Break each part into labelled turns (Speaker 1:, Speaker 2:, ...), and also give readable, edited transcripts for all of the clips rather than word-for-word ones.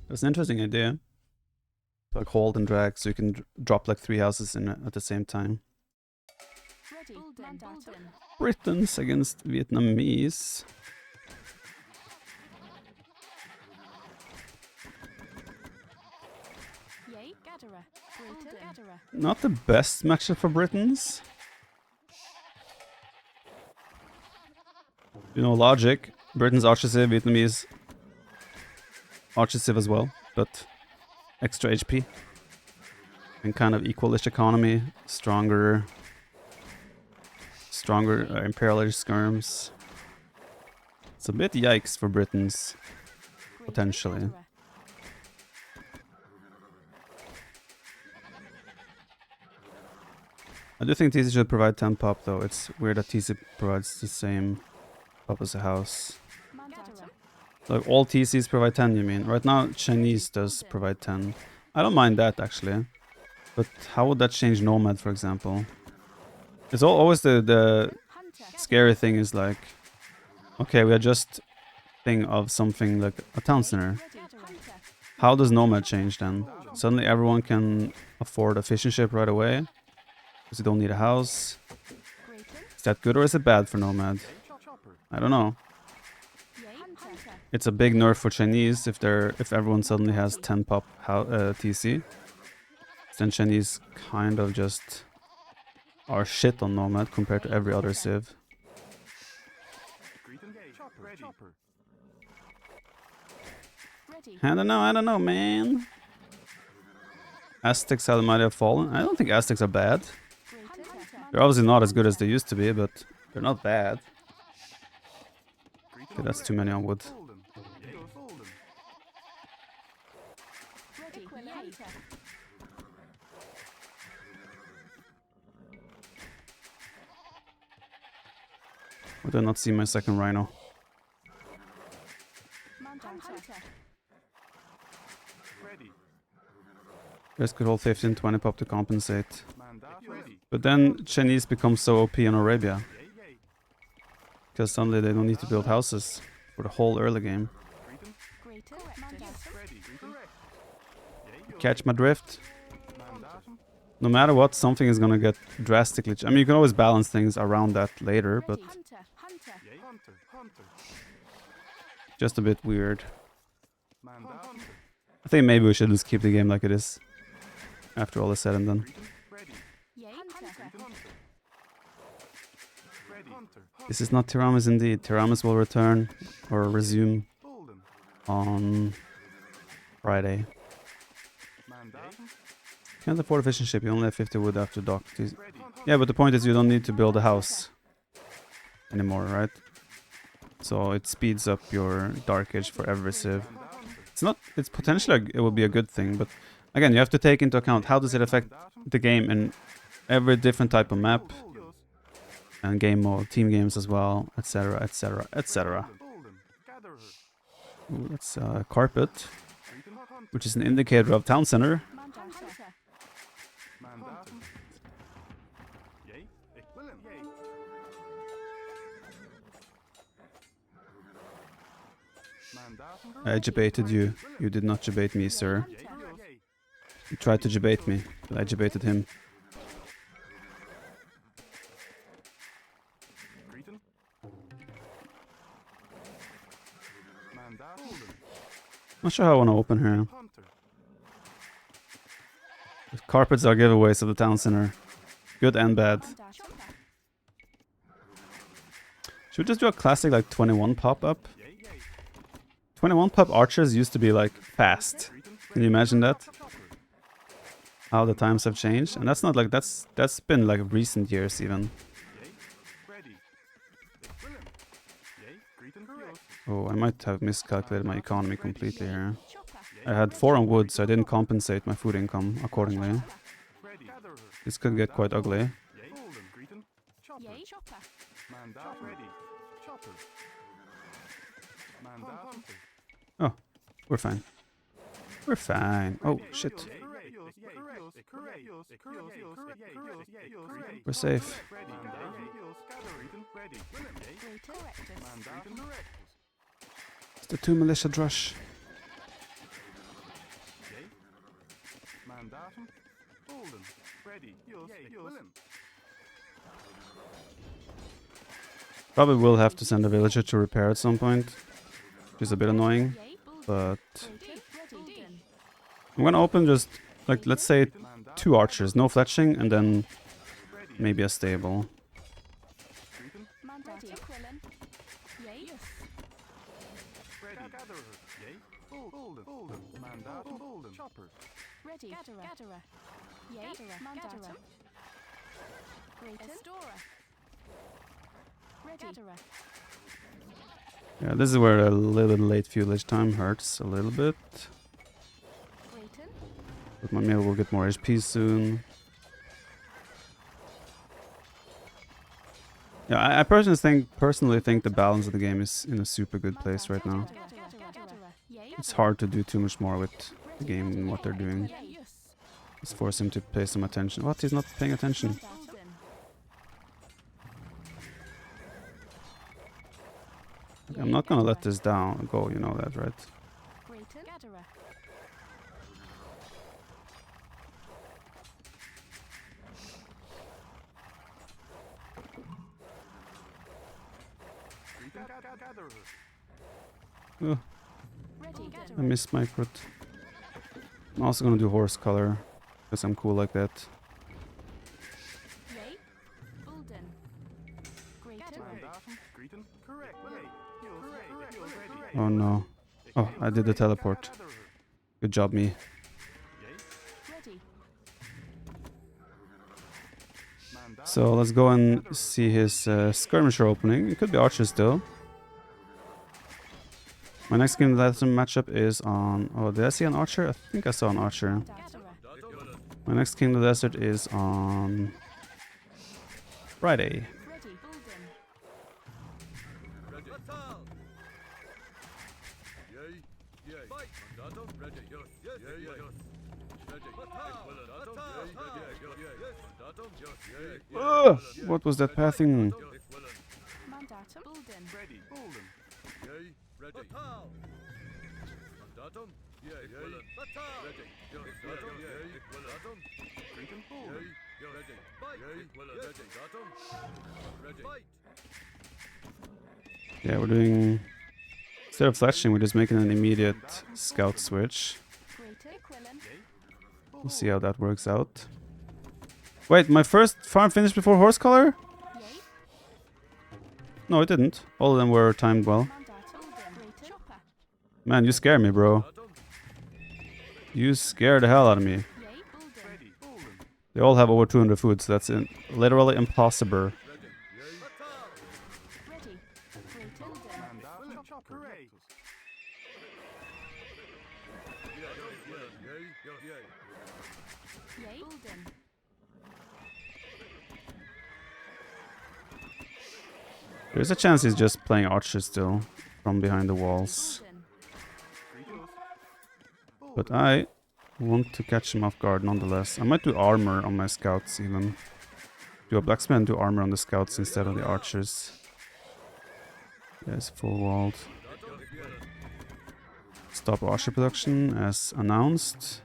Speaker 1: That's an interesting idea. To like hold and drag so you can drop like 3 houses in at the same time. Britons against Vietnamese. Not the best matchup for Britons. You know, logic. Britons Archiciv, Vietnamese Archiciv as well, but extra HP. And kind of equalish economy. Stronger Imperial Age skirms. It's a bit yikes for Britons, potentially. I do think TC should provide 10 pop though. It's weird that TC provides the same pop as a house. Like all TCs provide 10, you mean? Right now Chinese does provide 10. I don't mind that actually. But how would that change Nomad, for example? It's always the scary thing is like, okay, we are just thing of something like a town center. How does Nomad change then? Suddenly everyone can afford a fishing ship right away? Because you don't need a house? Is that good or is it bad for Nomad? I don't know. It's a big nerf for Chinese if everyone suddenly has 10 pop TC. Then Chinese kind of just are shit on Nomad compared to every other civ. I don't know, man. Aztecs how might have fallen. I don't think Aztecs are bad. They're obviously not as good as they used to be, but they're not bad. Okay, that's too many on wood. I did not see my second rhino. Guys could hold 15, 20 pop to compensate. But then Chinese become so OP in Arabia. Because suddenly they don't need to build houses for the whole early game. Catch my drift? No matter what, something is gonna get drastically... I mean, you can always balance things around that later, but... just a bit weird. I think maybe we should just keep the game like it is. After all is said and done. This is not Tiramis indeed. Tiramis will return or resume on Friday. Can't afford a fishing ship, you only have 50 wood after dock. Yeah, but the point is you don't need to build a house anymore, right? So it speeds up your Dark Age for every civ. It's potentially, it will be a good thing, but again, you have to take into account how does it affect the game in every different type of map and game mode, team games as well, etc, etc, etc. Ooh, that's carpet, which is an indicator of town center. I debated you. You did not debate me, sir. You tried to debate me, but I debated him. Not sure how I want to open here. The carpets are giveaways of the town center. Good and bad. Should we just do a classic like 21 pop-up? 21 pop archers used to be like fast. Can you imagine that? How the times have changed? And that's not like that's been like recent years even. Oh, I might have miscalculated my economy completely here. I had 4 on wood, so I didn't compensate my food income accordingly. This could get quite ugly. Oh, we're fine. We're fine. Oh, shit. We're safe. It's the 2 militia drush. Probably will have to send a villager to repair at some point, which is a bit annoying, but I'm gonna open just, like, let's say 2 archers, no fletching, and then maybe a stable. Yeah, this is where a little bit late village time hurts a little bit. But my meal will get more HP soon. Yeah, I personally think the balance of the game is in a super good place right now. It's hard to do too much more with the game and what they're doing. Just force him to pay some attention. What? He's not paying attention. Okay, I'm not gonna let this down go, you know that, right? Oh, I missed my crit. I'm also gonna do horse color, because I'm cool like that. Oh no. Oh, I did the teleport. Good job, me. So let's go and see his skirmisher opening. It could be archer still. My next King of the Desert matchup is on... Oh, did I see an archer? I think I saw an archer. My next King of the Desert is on... Friday. What was that pathing? Yeah, we're doing... Instead of flashing, we're just making an immediate scout switch. We'll see how that works out. Wait, my first farm finished before horse color? No, it didn't. All of them were timed well. Man, you scare me, bro. You scare the hell out of me. They all have over 200 food, so that's literally impossible. There's a chance he's just playing archer still from behind the walls. But I want to catch him off guard nonetheless. I might do armor on my scouts even. Do a blacksmith and do armor on the scouts instead of the archers. Yes, full walled. Stop archer production as announced.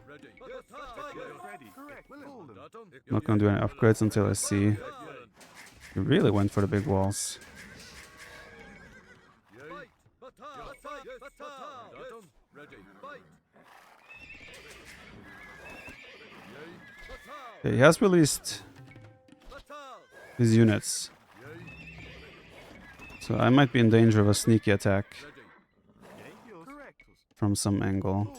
Speaker 1: Not gonna do any upgrades until I see. He really went for the big walls. Okay, he has released his units. So I might be in danger of a sneaky attack from some angle.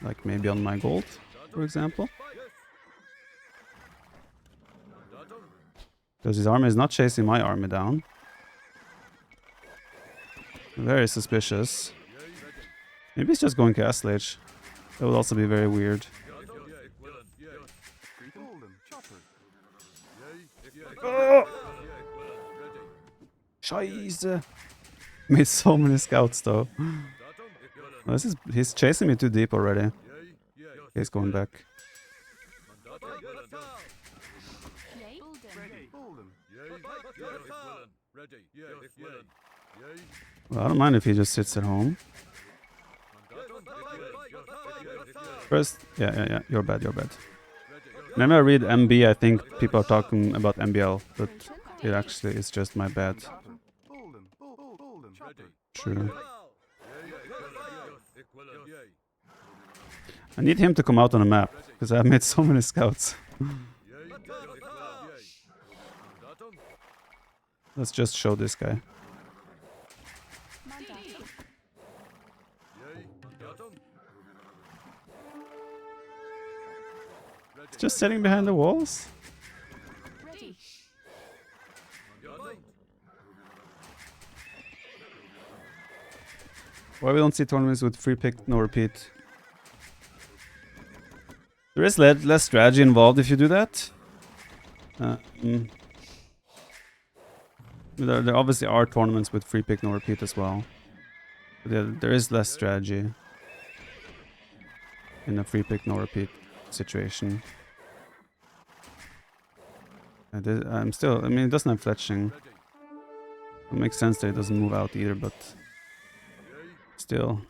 Speaker 1: Like maybe on my gold, for example. Because his army is not chasing my army down. Very suspicious. Maybe he's just going Castle Age. That would also be very weird. Oh! Scheiße! Made so many scouts though. Oh, he's chasing me too deep already. He's going back. Well, I don't mind if he just sits at home. First, yeah. You're bad. Whenever I read MB, I think people are talking about MBL, but it actually is just my bad. True. I need him to come out on a map, because I've made so many scouts. Let's just show this guy. It's just sitting behind the walls? Why we don't see tournaments with free pick, no repeat? There is less strategy involved if you do that. There obviously are tournaments with free pick, no repeat as well. But there is less strategy in a free pick, no repeat situation. I mean, it doesn't have fletching. It makes sense that it doesn't move out either, but still.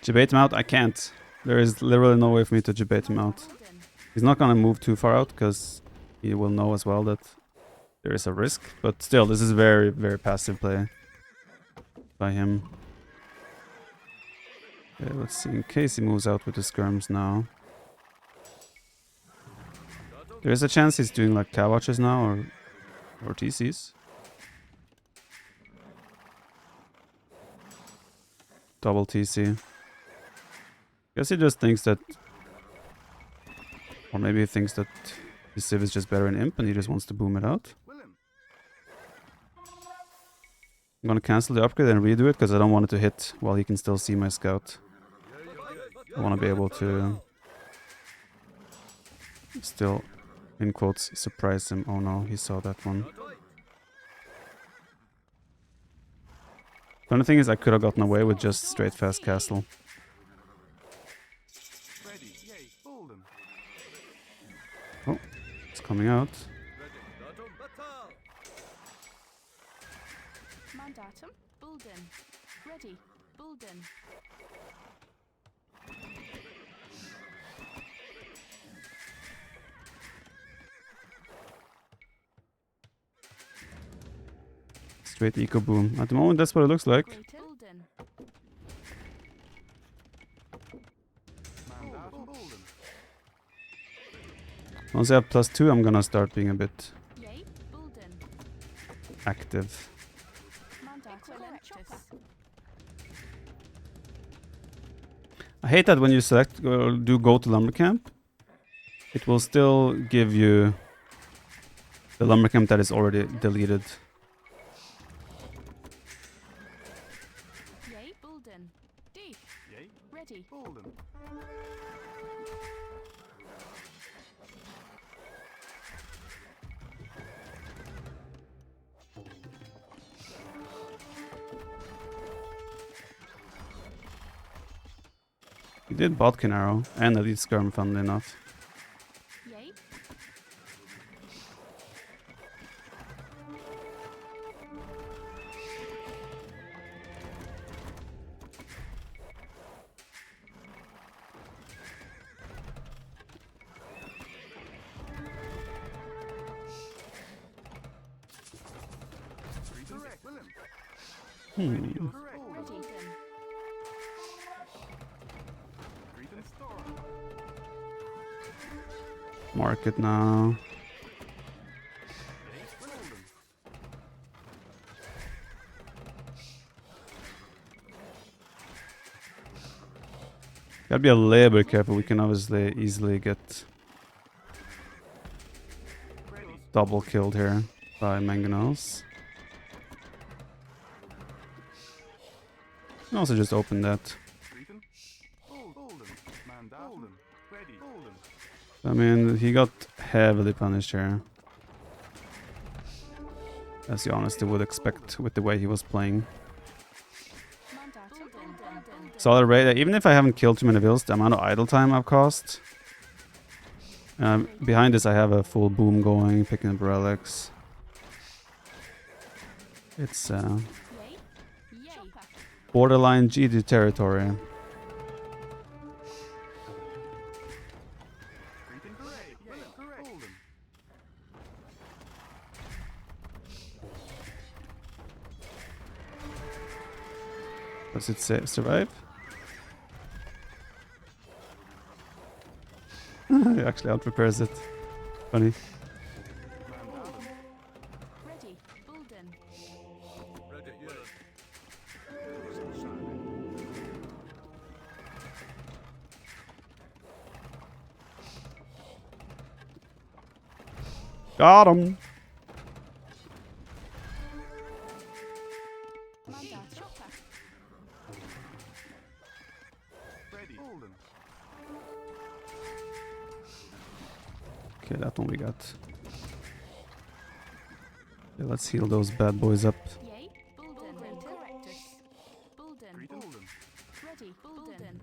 Speaker 1: Debate him out? I can't. There is literally no way for me to debate him out. He's not gonna move too far out because he will know as well that there is a risk. But still, this is very, very passive play by him. Okay, let's see. In case he moves out with the skirms now. There is a chance he's doing like cow watches now or TCs. Double TC. Guess he just thinks that, or maybe he thinks that his Civ is just better in Imp and he just wants to boom it out. I'm gonna cancel the upgrade and redo it because I don't want it to hit while he can still see my scout. I want to be able to still, in quotes, surprise him. Oh no, he saw that one. The only thing is I could have gotten away with just straight fast castle. Oh, it's coming out.
Speaker 2: Mandatum, Bulden. Ready, Bulden.
Speaker 1: Straight eco boom. At the moment, that's what it looks like. Once I have +2, I'm gonna start being a bit active. I hate that when you select or do go to lumber camp, it will still give you the lumber camp that is already deleted. He did Bodkin Arrow and Elite Skirm, funnily enough. Market now. Gotta be a little bit careful. We can obviously easily get double killed here by mangonels. I can also just open that. I mean, he got heavily punished here. as you honestly would expect with the way he was playing. Solid raid. Even if I haven't killed too many vills, the amount of idle time I've caused. Behind this I have a full boom going, picking up relics. It's borderline GD territory. Does it say survive? It actually out prepares it. Funny.
Speaker 2: Ready. Bulden.
Speaker 1: Got him. Okay, that one we got. Yeah, let's heal those bad boys up.
Speaker 2: Yay. Bulden. Correctus. Bulden. Ready. Bulden.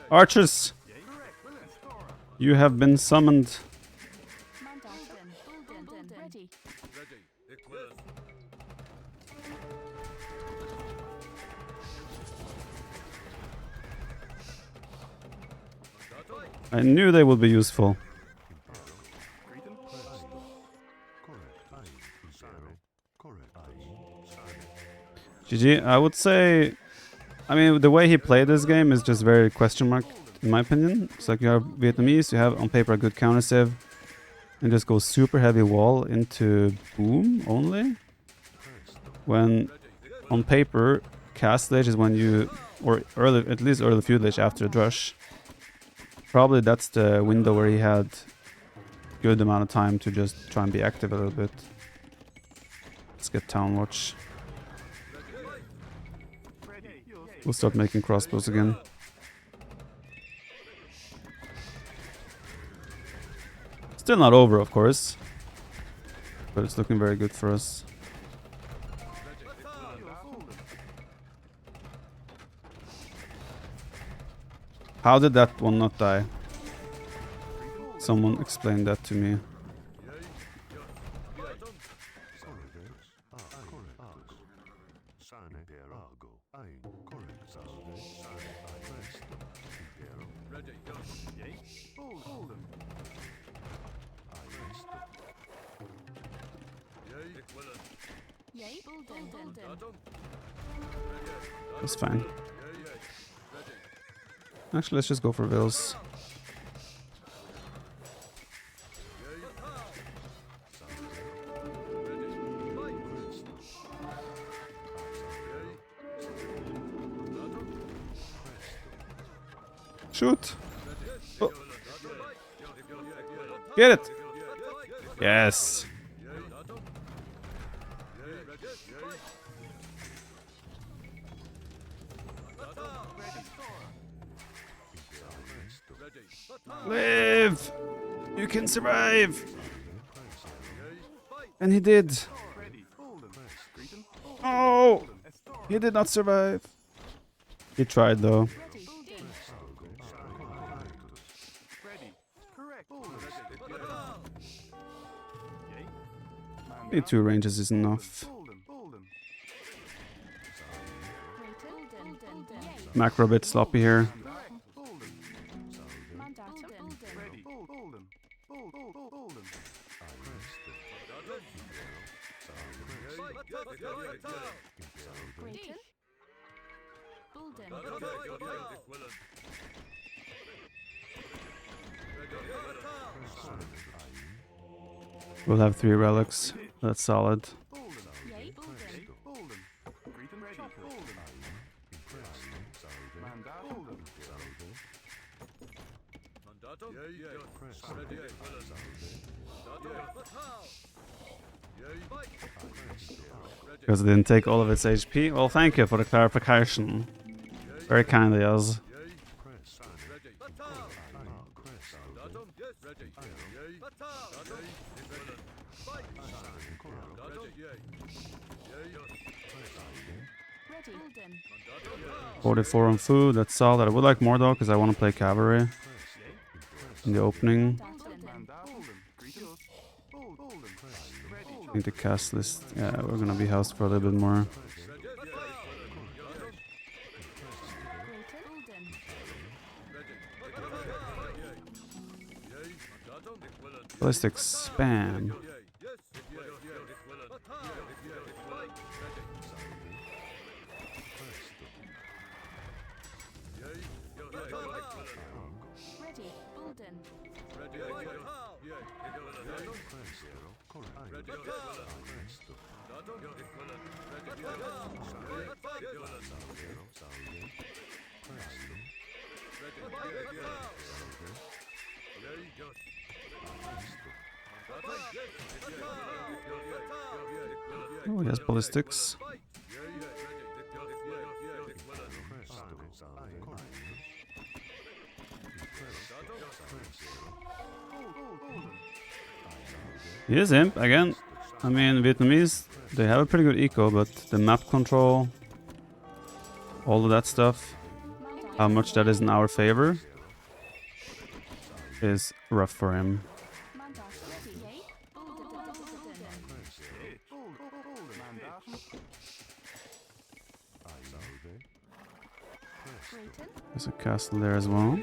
Speaker 1: Archers! You have been summoned.
Speaker 2: Bulden. Ready.
Speaker 1: I knew they would be useful. GG, I would say... I mean, the way he played this game is just very question mark, in my opinion. It's like you have Vietnamese, you have on paper a good counter save, and just go super heavy wall into boom only. When on paper, cast stage is when you... or early, at least early feudal age after the drush. Probably that's the window where he had good amount of time to just try and be active a little bit. Let's get town watch. We'll start making crossbows again. Still not over, of course. But it's looking very good for us. How did that one not die? Someone explain that to me. That's fine. Actually, let's just go for vills. Shoot! Oh. Get it! Yes! Live! You can survive! And he did. Oh! He did not survive. He tried though. Maybe 2 ranges is enough. Macro a bit sloppy here. We'll have 3 relics. That's solid. Because it didn't take all of its HP. Well, thank you for the clarification. Very kind of yours.
Speaker 2: Ready. Bulden.
Speaker 1: 44 on food, that's solid. I would like more though, because I want to play cavalry in the opening. I think the cast list, yeah, we're gonna be housed for a little bit more. Ballistics, spam.
Speaker 2: Ready. Bulden.
Speaker 1: Oh, he has ballistics. He is imp again. I mean, Vietnamese, they have a pretty good eco, but the map control, all of that stuff, how much that is in our favor, is rough for him. There's a castle there as well.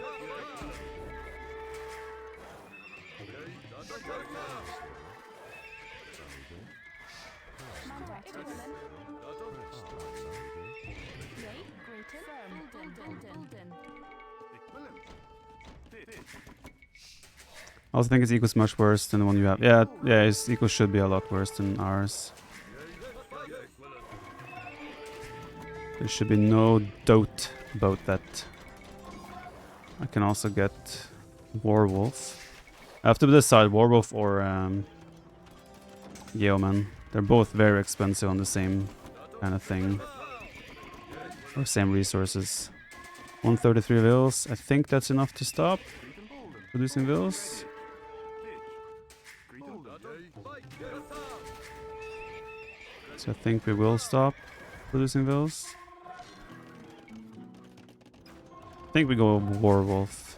Speaker 1: I also think his eco is much worse than the one you have. Yeah, his eco should be a lot worse than ours. There should be no doubt about that. I can also get Warwolf. I have to decide Warwolf or Yeoman. They're both very expensive on the same kind of thing. Or same resources. 133 vills. I think that's enough to stop producing vills. So I think we will stop producing vills. I think we go Warwolf.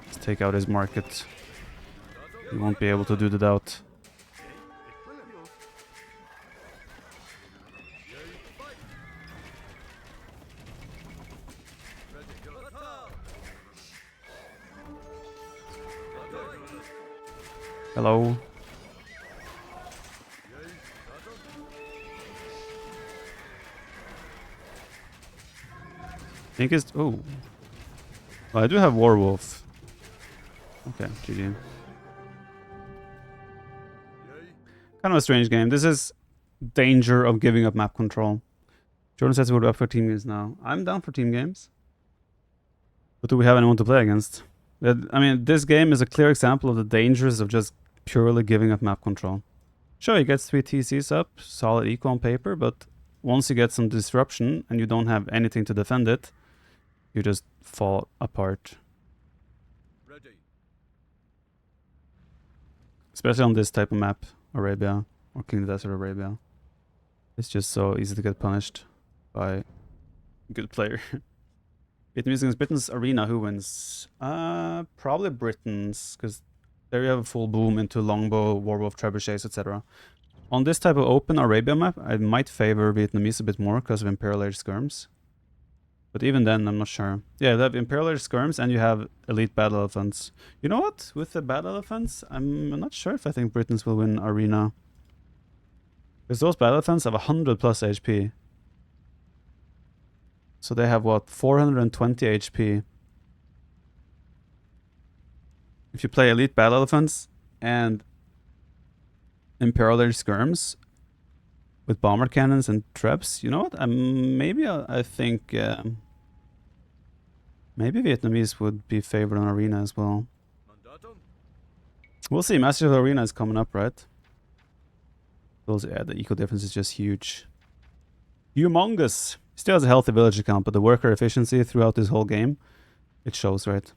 Speaker 1: Let's take out his market. He won't be able to do the doubt. Hello. I think it's... Oh. Well, I do have Warwolf. Okay, GG. Kind of a strange game. This is danger of giving up map control. Jordan says we're up for team games now. I'm down for team games. But do we have anyone to play against? I mean, this game is a clear example of the dangers of just purely giving up map control. Sure, he gets 3 TCs up, solid eco on paper, but once you get some disruption and you don't have anything to defend it, you just fall apart. Especially on this type of map, Arabia, or King of the Desert Arabia. It's just so easy to get punished by a good player. Vietnamese against Britons arena, who wins? Probably Britons, because there you have a full boom into longbow, warwolf, trebuchets, etc. On this type of open Arabia map, I might favor Vietnamese a bit more because of Imperial Age skirms. But even then, I'm not sure. Yeah, they have Imperial Age skirms and you have elite battle elephants. You know what? With the battle elephants, I'm not sure if I think Britons will win arena. Because those battle elephants have 100 plus HP. So they have what? 420 HP. If you play elite battle elephants and Imperial Age skirms with bomber cannons and trebs, you know what? I think Maybe Vietnamese would be favored on Arena as well. We'll see. Master of the Arena is coming up, right? Those, yeah, the eco difference is just huge. Humongous. Still has a healthy village account, but the worker efficiency throughout this whole game, it shows, right?